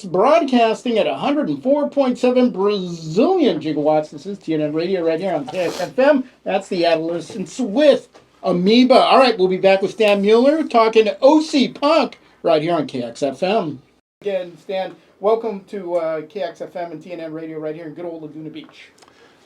U.S., broadcasting at 104.7 Brazilian gigawatts. This is TNN Radio right here on KXFM. That's the Adolescents with Amoeba. All right, we'll be back with Stan Mueller talking OC Punk right here on KXFM. Again, Stan, welcome to KXFM and TNN Radio right here in good old Laguna Beach.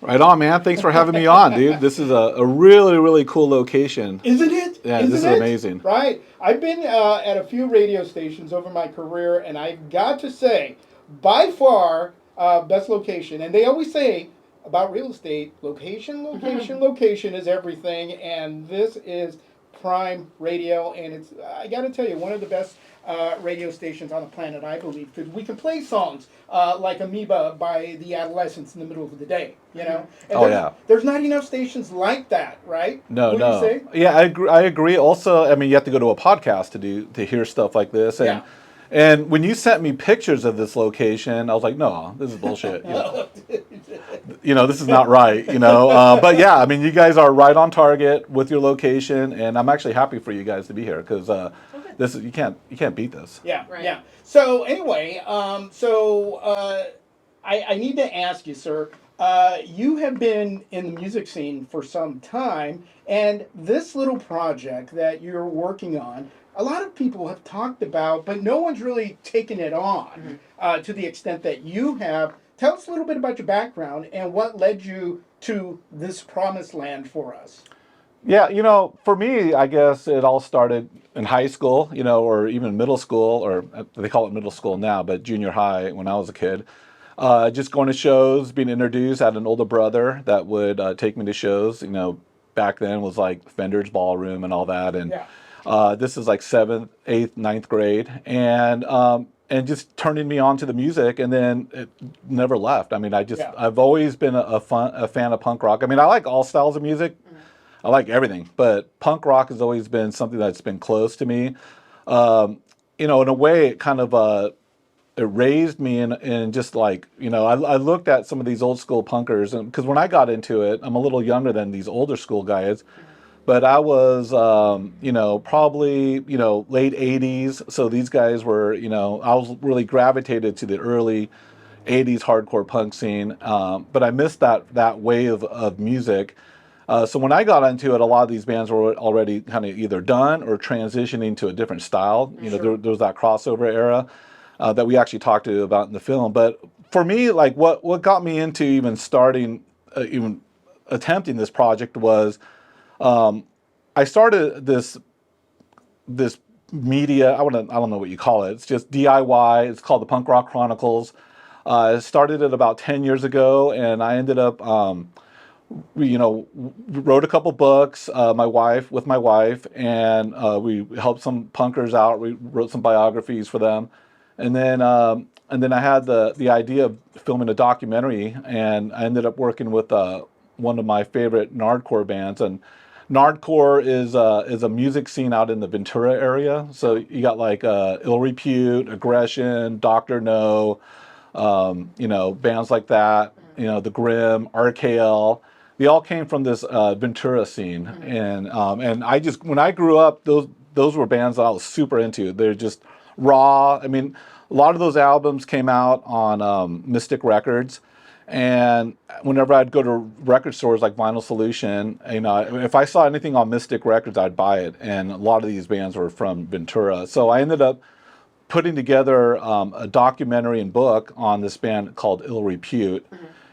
Right on, man. Thanks for having me on, dude. This is a really, really cool location. Isn't it? Yeah, this is amazing. Right. I've been at a few radio stations over my career, and I've got to say, by far, best location. And they always say about real estate, location is everything, and this is prime radio, and it's, I got to tell you, one of the best radio stations on the planet, I believe, because we can play songs like Amoeba by the Adolescents in the middle of the day, you know? And there's not enough stations like that, right? No. You say? Yeah, I agree. Also, I mean, you have to go to a podcast to hear stuff like this. And, and when you sent me pictures of this location, I was like, no, this is bullshit. You know, this is not right, you know. But yeah, I mean, you guys are right on target with your location, and I'm actually happy for you guys to be here because this is you can't beat this. Yeah, right. Yeah. So anyway, I need to ask you, sir. You have been in the music scene for some time, and this little project that you're working on, a lot of people have talked about, but no one's really taken it on to the extent that you have. Tell us a little bit about your background and what led you to this promised land for us. Yeah, you know, for me, I guess it all started in high school, you know, or even middle school, or they call it middle school now, but junior high when I was a kid. Just going to shows, being introduced. I had an older brother that would take me to shows. You know, back then was like Fender's Ballroom and all that. And this is like 7th, 8th, 9th grade. And just turning me on to the music, and then it never left. I mean, I've always been a fan of punk rock. I mean, I like all styles of music. I like everything, but punk rock has always been something that's been close to me. You know, in a way, it kind of it raised me, and just like, you know, I looked at some of these old school punkers, and because when I got into it, I'm a little younger than these older school guys, but I was, you know, probably, you know, late 80s. So these guys were, you know, I was really gravitated to the early 80s hardcore punk scene, but I missed that wave of music. So when I got into it, a lot of these bands were already kind of either done or transitioning to a different style. You know, there was that crossover era that we actually talked about in the film. But for me, like what got me into even starting, even attempting this project was I started this media. I don't know what you call it. It's just DIY. It's called the Punk Rock Chronicles. I started it about 10 years ago, and I ended up. You know, wrote a couple books, my wife, and we helped some punkers out. We wrote some biographies for them, and then I had the idea of filming a documentary, and I ended up working with one of my favorite Nardcore bands. And Nardcore is a music scene out in the Ventura area. So you got like Ill Repute, Aggression, Dr. No, you know, bands like that. You know, the Grim, RKL. They all came from this Ventura scene, and I just, when I grew up, those were bands that I was super into. They're just raw. I mean, a lot of those albums came out on Mystic Records, and whenever I'd go to record stores like Vinyl Solution, you know, if I saw anything on Mystic Records, I'd buy it, and a lot of these bands were from Ventura. So I ended up putting together a documentary and book on this band called Ill Repute.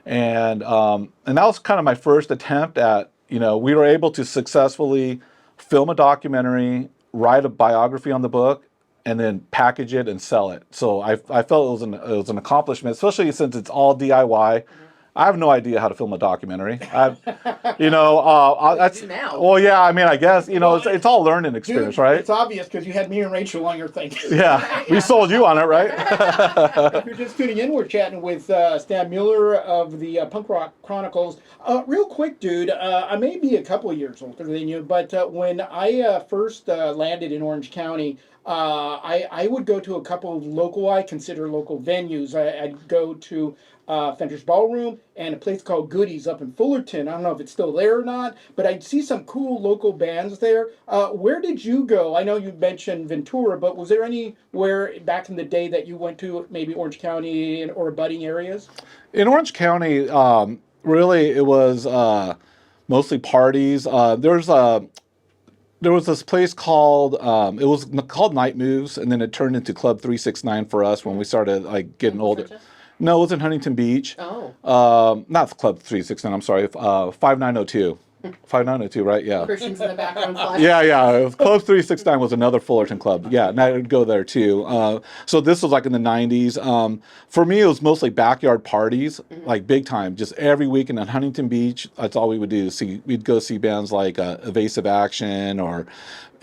And that was kind of my first attempt at, you know, we were able to successfully film a documentary, write a biography on the book, and then package it and sell it. So I felt it was an accomplishment, especially since it's all DIY. I have no idea how to film a documentary. You know, that's now. Well, yeah. I mean, I guess, you know, it's all learning experience, Dude, right? It's obvious because you had me and Rachel on your thing. Yeah, we sold you on it, right? If you're just tuning in, we're chatting with Stan Mueller of the Punk Rock Chronicles. Real quick, dude, I may be a couple of years older than you, but when I first landed in Orange County, I would go to a couple of local, I consider local venues. I'd go to Fender's Ballroom and a place called Goodies up in Fullerton. I don't know if it's still there or not, but I'd see some cool local bands there. Where did you go? I know you mentioned Ventura, but was there anywhere back in the day that you went to, maybe Orange County or abutting areas? In Orange County, really, it was mostly parties. There was this place called it was called Night Moves, and then it turned into Club 369 for us when we started like getting older. No, it was in Huntington Beach. Oh. Not Club 369. I'm sorry. 5902. 5902, right? Yeah. Christians in the background flashing. Yeah. Club 369 was another Fullerton club. Yeah, and I would go there too. So this was like in the 90s. For me, it was mostly backyard parties, like big time. Just every weekend in Huntington Beach, that's all we would do. We'd go see bands like Evasive Action or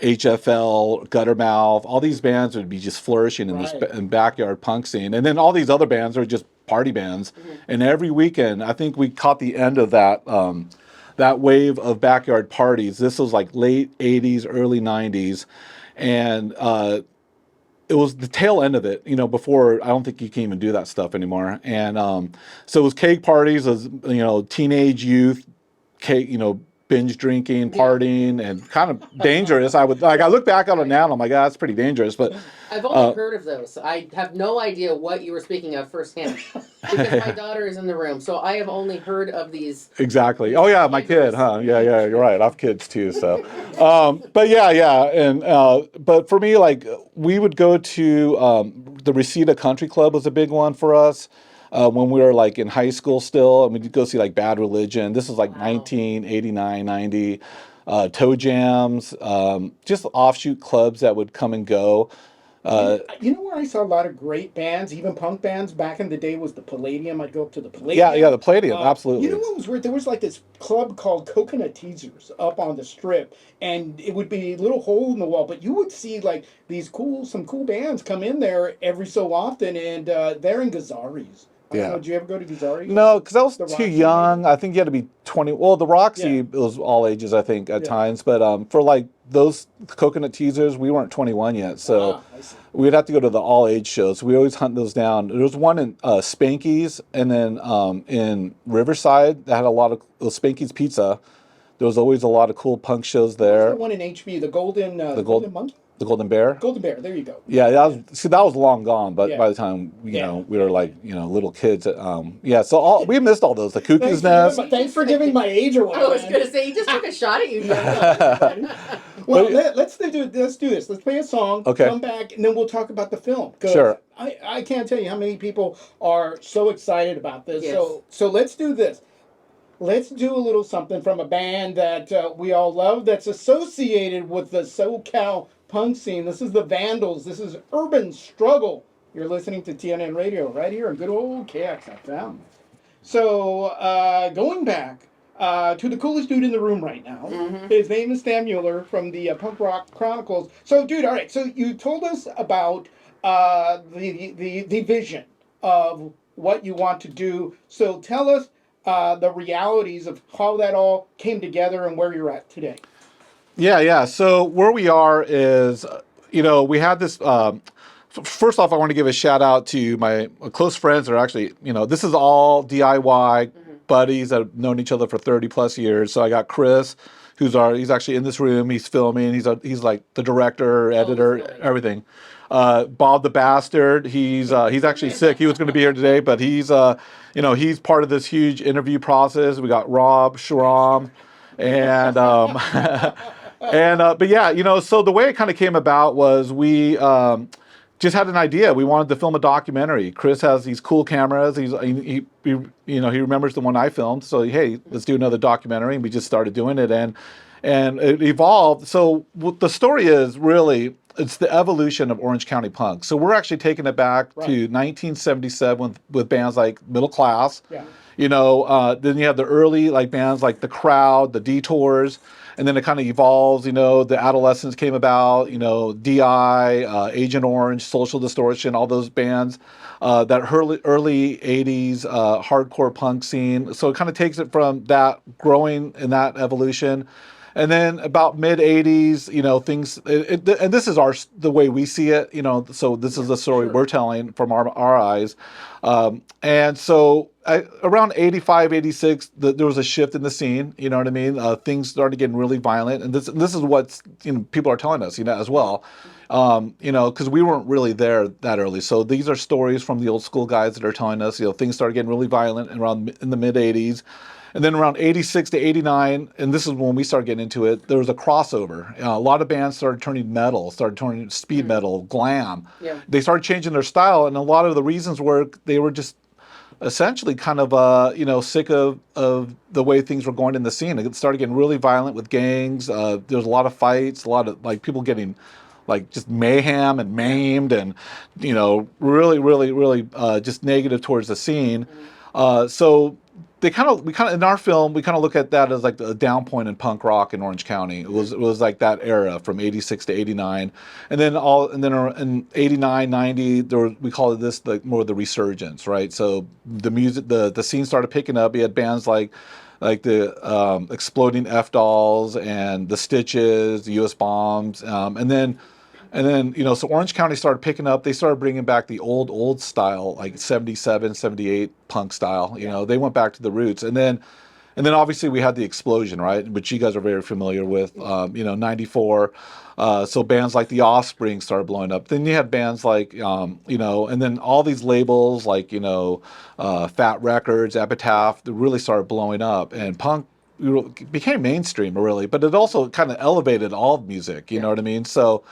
HFL, Guttermouth. All these bands would be just flourishing in this backyard punk scene. And then all these other bands are just party bands. And every weekend, I think we caught the end of that that wave of backyard parties. This was like late 80s, early 90s. And it was the tail end of it, before I don't think you can even do that stuff anymore. And so it was keg parties, as teenage youth, binge drinking, partying, and kind of dangerous. I look back on it now and I'm like, that's pretty dangerous. But I've only heard of those. I have no idea what you were speaking of firsthand because my daughter is in the room. So I have only heard of these. Exactly. Oh yeah, my kid, huh? Yeah, you're right. I have kids too. So, but yeah. And, but for me, like we would go to, the Reseda Country Club was a big one for us. When we were like in high school still, and we'd go see like Bad Religion. This was like 1989, 90. Toe Jams, just offshoot clubs that would come and go. Where I saw a lot of great bands, even punk bands back in the day, was the Palladium. I'd go up to the Palladium. Yeah, the Palladium, absolutely. You know what was weird? There was like this club called Coconut Teasers up on the Strip, and it would be a little hole in the wall, but you would see like some cool bands come in there every so often, and they're in Gazzari's. I don't know, did you ever go to Gazzari's? No, because I was too young. Maybe? I think you had to be 20. Well, the Roxy it was all ages, I think, at times. But for like those Coconut Teasers, we weren't 21 yet. So we'd have to go to the all age shows. We always hunt those down. There was one in Spanky's, and then in Riverside that had a lot of Spanky's Pizza. There was always a lot of cool punk shows there. The one in HB, the Golden Monkey? The Golden Bear? Golden Bear, there you go. Yeah, that was long gone, but by the time, we were like, little kids. So we missed all those. The Cuckoo's Nest. Thanks for giving my age away. I was going to say, he just took a shot at you. Well, let's do this. Let's play a song, come back, and then we'll talk about the film. Sure. I can't tell you how many people are so excited about this. Yes. So let's do this. Let's do a little something from a band that we all love that's associated with the SoCal punk scene. This is the Vandals. This is Urban Struggle. You're listening to TNN Radio right here in good old KXFM. So going back to the coolest dude in the room right now. His name is Stan Mueller from the Punk Rock Chronicles. So dude, all right, so you told us about the vision of what you want to do. So tell us the realities of how that all came together and where you're at today. Yeah. So where we are is, we had this. First off, I want to give a shout out to my close friends that are actually, this is all DIY buddies that have known each other for 30 plus years. So I got Chris, he's actually in this room. He's filming. He's like the director, editor, everything. Bob the Bastard. He's actually sick. He was going to be here today, but he's he's part of this huge interview process. We got Rob Schramm, and but yeah, so the way it kind of came about was we just had an idea. We wanted to film a documentary. Chris has these cool cameras. He remembers the one I filmed. So hey, let's do another documentary. And we just started doing it, and it evolved. So what the story is really, it's the evolution of Orange County punk. So we're actually taking it back to 1977 with bands like Middle Class. Yeah. Then you have the early bands like The Crowd, The Detours, and then it kind of evolves. The Adolescents came about. DI, Agent Orange, Social Distortion, all those bands. That early 80s hardcore punk scene. So it kind of takes it from that growing in that evolution. And then about mid '80s, things. And this is the way we see it. So this is the story sure. we're telling from our eyes. And so around 85, 86, there was a shift in the scene. You know what I mean? Things started getting really violent, and this is what people are telling us, as well. Because we weren't really there that early. So these are stories from the old school guys that are telling us, things started getting really violent in the mid '80s. And then around 86 to 89, and this is when we started getting into it, there was a crossover. A lot of bands started turning metal, started turning speed metal, glam. Yeah. They started changing their style, and a lot of the reasons were they were just essentially kind of sick of the way things were going in the scene. It started getting really violent with gangs. There was a lot of fights, a lot of people getting just mayhem and maimed, and really, really, really just negative towards the scene. So we kind of in our film we kind of look at that as like the down point in punk rock in Orange County. It was like that era from 86 to 89, and then in 89, 90 we call it this more the resurgence, right? So the music, the scene started picking up. We had bands like the Exploding F Dolls and the Stitches, the US Bombs, and then so Orange County started picking up. They started bringing back the old style, like 77, 78 punk style. They went back to the roots. And then obviously we had the explosion, right? Which you guys are very familiar with, 94. So bands like The Offspring started blowing up. Then you had bands like, and then all these labels like, Fat Records, Epitaph, they really started blowing up. And punk became mainstream, really. But it also kind of elevated all music, you know what I mean? So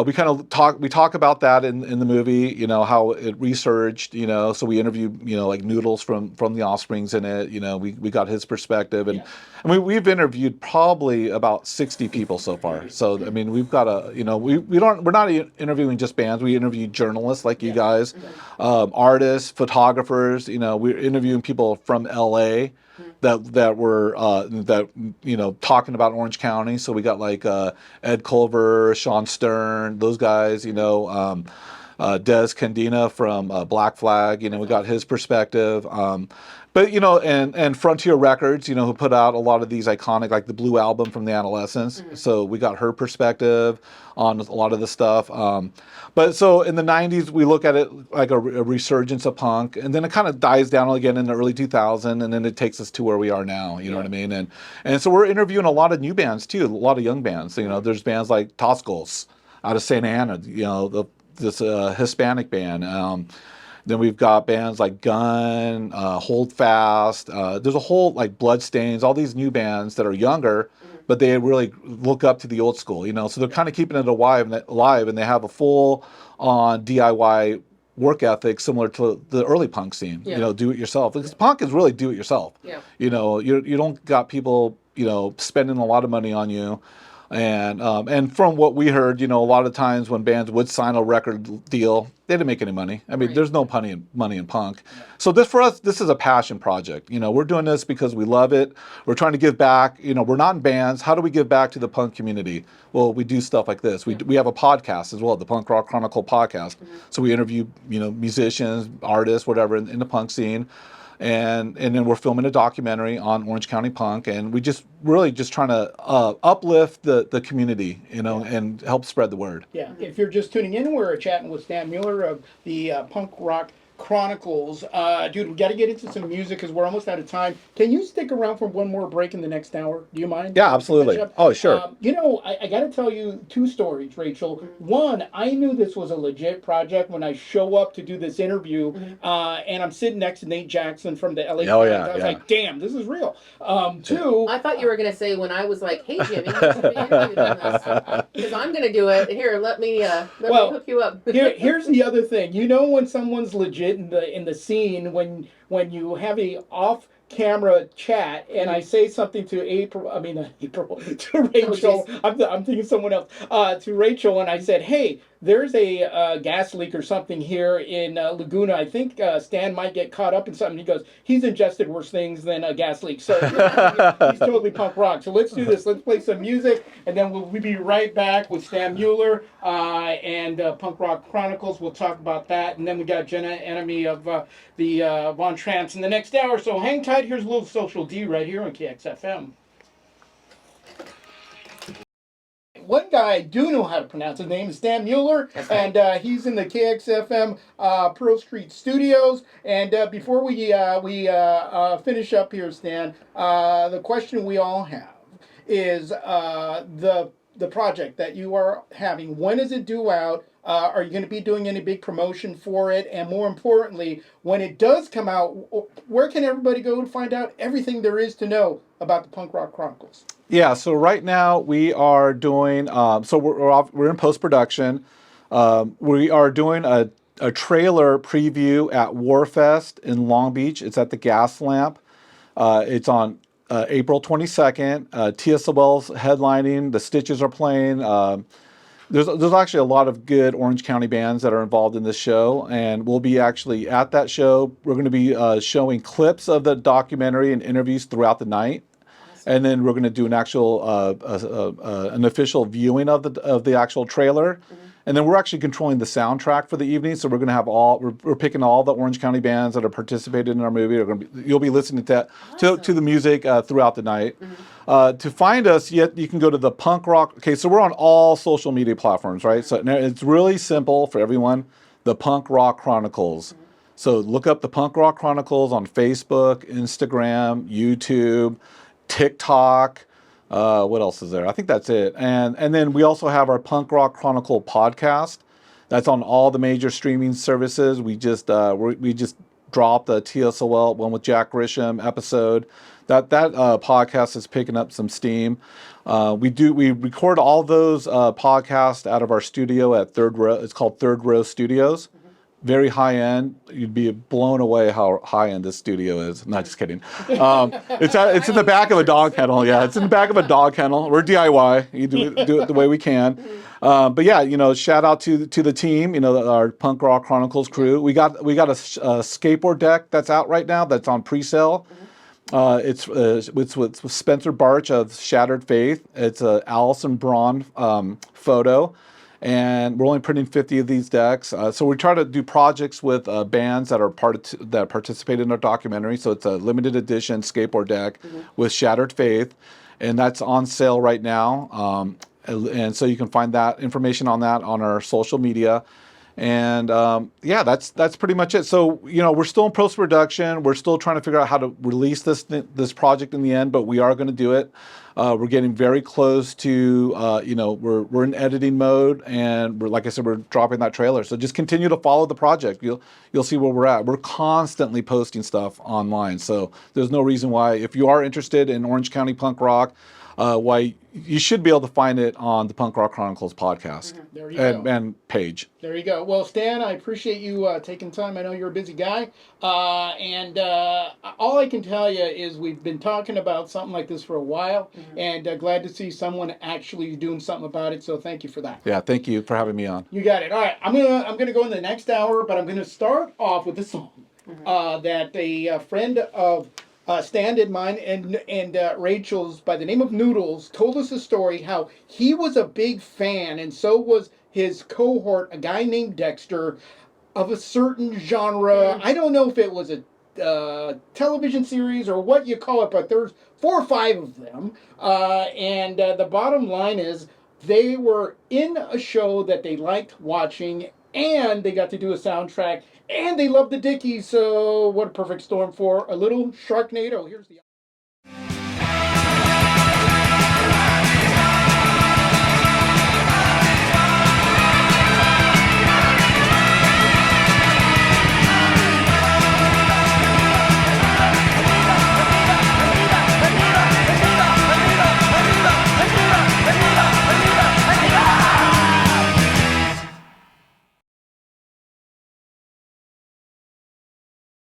we talk about that in the movie, how it resurged, so we interviewed, like Noodles from the Offsprings in it, we got his perspective, and we've interviewed probably about 60 people so far. So, I mean, we've got we're not interviewing just bands, we interview journalists like you guys, artists, photographers, we're interviewing people from LA that were talking about Orange County. So we got like Ed Culver, Sean Stern, those guys, Des Candina from Black Flag, we got his perspective. But and Frontier Records, who put out a lot of these iconic, like the Blue Album from the Adolescents. So we got her perspective on a lot of the stuff. But so in the 90s, we look at it like a resurgence of punk, and then it kind of dies down again in the early 2000s, and then it takes us to where we are now. You know what I mean? And so we're interviewing a lot of new bands too, a lot of young bands. There's bands like Toscos out of Santa Ana, this Hispanic band. Then we've got bands like Gun, Hold Fast. There's a whole like Bloodstains, all these new bands that are younger, but they really look up to the old school, So they're kind of keeping it alive, and they have a full on DIY work ethic similar to the early punk scene. Do it yourself, because punk is really do it yourself. You don't got people spending a lot of money on you. And from what we heard, a lot of times when bands would sign a record deal, they didn't make any money. I mean, there's no money in punk. So for us, this is a passion project. We're doing this because we love it. We're trying to give back. We're not in bands. How do we give back to the punk community? Well, we do stuff like this. We have a podcast as well, the Punk Rock Chronicle podcast. So we interview, musicians, artists, whatever in the punk scene. And then we're filming a documentary on Orange County punk, and we just trying to uplift the community, and help spread the word. Yeah, if you're just tuning in, we're chatting with Stan Mueller of the Punk Rock Chronicles. Dude, we got to get into some music because we're almost out of time. Can you stick around for one more break in the next hour? Do you mind? Yeah, absolutely. Oh, sure. I got to tell you two stories, Rachel. One, I knew this was a legit project when I show up to do this interview, and I'm sitting next to Nate Jackson from the LA Times. I was like, damn, this is real. Two, I thought you were going to say when I was like, hey, Jimmy, you should be interviewed on this. Because I'm going to do it. Here, let me hook you up. Here's the other thing. When someone's legit in the scene, when you have a off camera chat and I say something to to Rachel, I'm thinking someone else, to Rachel, and I said, hey, there's a gas leak or something here in Laguna. I think Stan might get caught up in something. He goes, he's ingested worse things than a gas leak. So he's totally punk rock. So let's do this. Let's play some music, and then we'll be right back with Stan Mueller and Punk Rock Chronicles. We'll talk about that. And then we got Jenna, enemy of the Von Trance in the next hour. So hang tight. Here's a little Social D right here on KXFM. one guy I do know how to pronounce. His name is Stan Mueller, That's right. and he's in the KXFM Pearl Street Studios. And before we finish up here, Stan, the question we all have is the project that you are having. When is it due out? Are you going to be doing any big promotion for it? And more importantly, when it does come out, where can everybody go to find out everything there is to know about the Punk Rock Chronicles? Yeah, so right now we are doing, we're in post-production. We are doing a trailer preview at Warfest in Long Beach. It's at the Gas Lamp. It's on April 22nd. TSOL's headlining. The Stitches are playing. There's actually a lot of good Orange County bands that are involved in this show, and we'll be actually at that show. We're going to be showing clips of the documentary and interviews throughout the night, and then we're going to do an actual an official viewing of the actual trailer, and then we're actually controlling the soundtrack for the evening. So we're going to have we're picking all the Orange County bands that have participated in our movie. You'll be listening to the music throughout the night. To find us, you can go to the Punk Rock. Okay, so we're on all social media platforms, right? So it's really simple for everyone. The Punk Rock Chronicles. So look up the Punk Rock Chronicles on Facebook, Instagram, YouTube, TikTok. What else is there? I think that's it. And then we also have our Punk Rock Chronicle podcast. That's on all the major streaming services. We just dropped the TSOL one with Jack Grisham episode. That podcast is picking up some steam. We record all those podcasts out of our studio at Third Row. It's called Third Row Studios. Very high end. You'd be blown away how high end this studio is. Not just kidding. It's in the back of a dog kennel. Yeah, it's in the back of a dog kennel. We're DIY. You do it the way we can. But yeah, shout out to the team. Our Punk Rock Chronicles crew. We got a skateboard deck that's out right now. That's on pre-sale. It's with Spencer Barch of Shattered Faith. It's a Allison Braun photo. And we're only printing 50 of these decks. So we try to do projects with bands that participate in our documentary. So it's a limited edition skateboard deck with Shattered Faith, and that's on sale right now. And so you can find that information on that on our social media. And that's pretty much it. So we're still in post production. We're still trying to figure out how to release this project in the end, but we are going to do it. We're getting very close to we're in editing mode, and like I said, we're dropping that trailer. So just continue to follow the project. You'll see where we're at. We're constantly posting stuff online, so there's no reason why, if you are interested in Orange County punk rock, why you should be able to find it on the Punk Rock Chronicles podcast There you go. and page. There you go. Well, Stan, I appreciate you taking time. I know you're a busy guy. And all I can tell you is we've been talking about something like this for a while, and glad to see someone actually doing something about it. So thank you for that. Yeah, thank you for having me on. You got it. All right, I'm gonna go in the next hour, but I'm gonna start off with a song that a friend of Stan and mine and Rachel's, by the name of Noodles, told us a story how he was a big fan, and so was his cohort, a guy named Dexter, of a certain genre. I don't know if it was a television series or what you call it, but there's 4 or 5 of them. And the bottom line is they were in a show that they liked watching, and they got to do a soundtrack, and they loved the Dickies. So what a perfect storm for a little Sharknado. Here's the